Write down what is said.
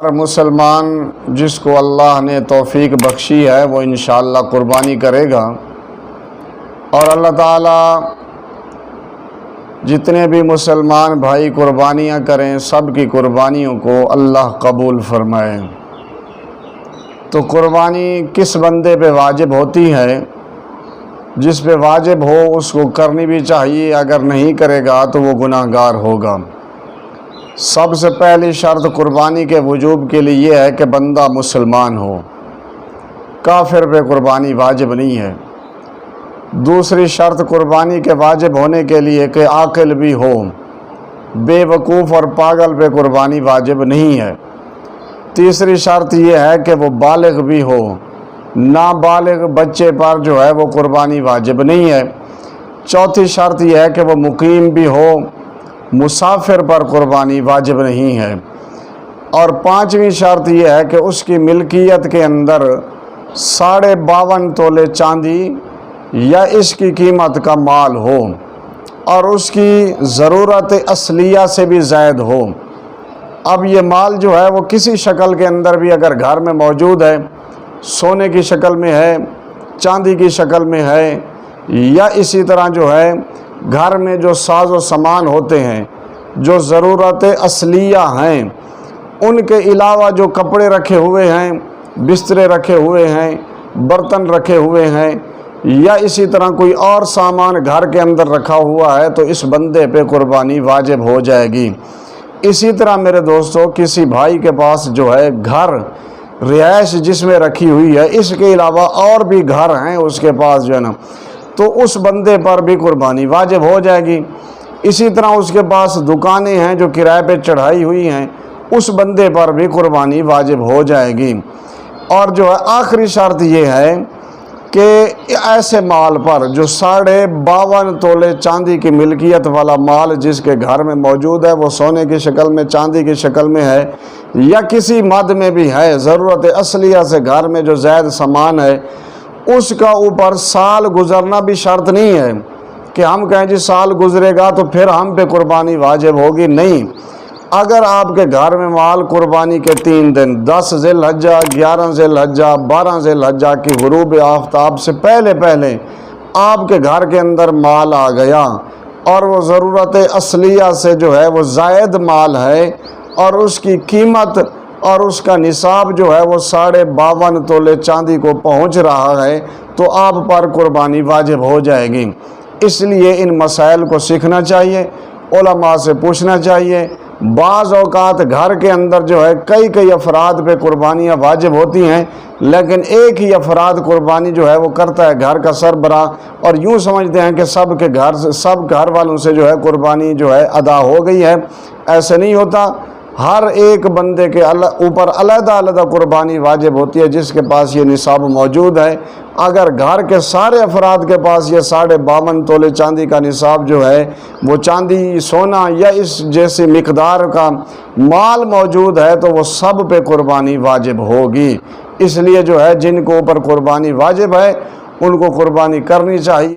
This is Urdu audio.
مسلمان جس کو اللہ نے توفیق بخشی ہے وہ انشاءاللہ قربانی کرے گا، اور اللہ تعالیٰ جتنے بھی مسلمان بھائی قربانیاں کریں سب کی قربانیوں کو اللہ قبول فرمائے۔ تو قربانی کس بندے پہ واجب ہوتی ہے؟ جس پہ واجب ہو اس کو کرنی بھی چاہیے، اگر نہیں کرے گا تو وہ گناہ گار ہوگا۔ سب سے پہلی شرط قربانی کے وجوب کے لیے یہ ہے کہ بندہ مسلمان ہو، کافر پہ قربانی واجب نہیں ہے۔ دوسری شرط قربانی کے واجب ہونے کے لیے کہ عاقل بھی ہو، بے وقوف اور پاگل پہ قربانی واجب نہیں ہے۔ تیسری شرط یہ ہے کہ وہ بالغ بھی ہو، نابالغ بچے پر جو ہے وہ قربانی واجب نہیں ہے۔ چوتھی شرط یہ ہے کہ وہ مقیم بھی ہو، مسافر پر قربانی واجب نہیں ہے۔ اور پانچویں شرط یہ ہے کہ اس کی ملکیت کے اندر 52.5 تولے چاندی یا اس کی قیمت کا مال ہو، اور اس کی ضرورت اصلیہ سے بھی زائد ہو۔ اب یہ مال جو ہے وہ کسی شکل کے اندر بھی اگر گھر میں موجود ہے، سونے کی شکل میں ہے، چاندی کی شکل میں ہے، یا اسی طرح جو ہے گھر میں جو ساز و سامان ہوتے ہیں، جو ضرورت اصلیہ ہیں، ان کے علاوہ جو کپڑے رکھے ہوئے ہیں، بسترے رکھے ہوئے ہیں، برتن رکھے ہوئے ہیں، یا اسی طرح کوئی اور سامان گھر کے اندر رکھا ہوا ہے، تو اس بندے پہ قربانی واجب ہو جائے گی۔ اسی طرح میرے دوستو، کسی بھائی کے پاس جو ہے گھر رہائش جس میں رکھی ہوئی ہے، اس کے علاوہ اور بھی گھر ہیں اس کے پاس جو ہے نا، تو اس بندے پر بھی قربانی واجب ہو جائے گی۔ اسی طرح اس کے پاس دکانیں ہیں جو کرائے پہ چڑھائی ہوئی ہیں، اس بندے پر بھی قربانی واجب ہو جائے گی۔ اور جو ہے آخری شرط یہ ہے کہ ایسے مال پر جو 52.5 تولے چاندی کی ملکیت والا مال جس کے گھر میں موجود ہے، وہ سونے کی شکل میں، چاندی کی شکل میں ہے، یا کسی مد میں بھی ہے، ضرورت اصلیہ سے گھر میں جو زائد سامان ہے، اس کا اوپر سال گزرنا بھی شرط نہیں ہے کہ ہم کہیں جی سال گزرے گا تو پھر ہم پہ قربانی واجب ہوگی۔ نہیں، اگر آپ کے گھر میں مال قربانی کے 3 دن 10 ذی الحجہ، 11 ذی الحجہ، 12 ذی الحجہ کی غروب آفتاب سے پہلے آپ کے گھر کے اندر مال آ گیا، اور وہ ضرورت اصلیہ سے جو ہے وہ زائد مال ہے، اور اس کی قیمت اور اس کا نصاب جو ہے وہ 52.5 تولے چاندی کو پہنچ رہا ہے، تو آپ پر قربانی واجب ہو جائے گی۔ اس لیے ان مسائل کو سیکھنا چاہیے، علماء سے پوچھنا چاہیے۔ بعض اوقات گھر کے اندر جو ہے کئی افراد پہ قربانیاں واجب ہوتی ہیں، لیکن ایک ہی افراد قربانی جو ہے وہ کرتا ہے، گھر کا سربراہ، اور یوں سمجھتے ہیں کہ سب گھر والوں سے جو ہے قربانی جو ہے ادا ہو گئی ہے۔ ایسے نہیں ہوتا، ہر ایک بندے کے اوپر علیحدہ قربانی واجب ہوتی ہے جس کے پاس یہ نصاب موجود ہے۔ اگر گھر کے سارے افراد کے پاس یہ 52.5 تولے چاندی کا نصاب جو ہے وہ چاندی، سونا یا اس جیسی مقدار کا مال موجود ہے، تو وہ سب پہ قربانی واجب ہوگی۔ اس لیے جو ہے جن کو اوپر قربانی واجب ہے ان کو قربانی کرنی چاہیے۔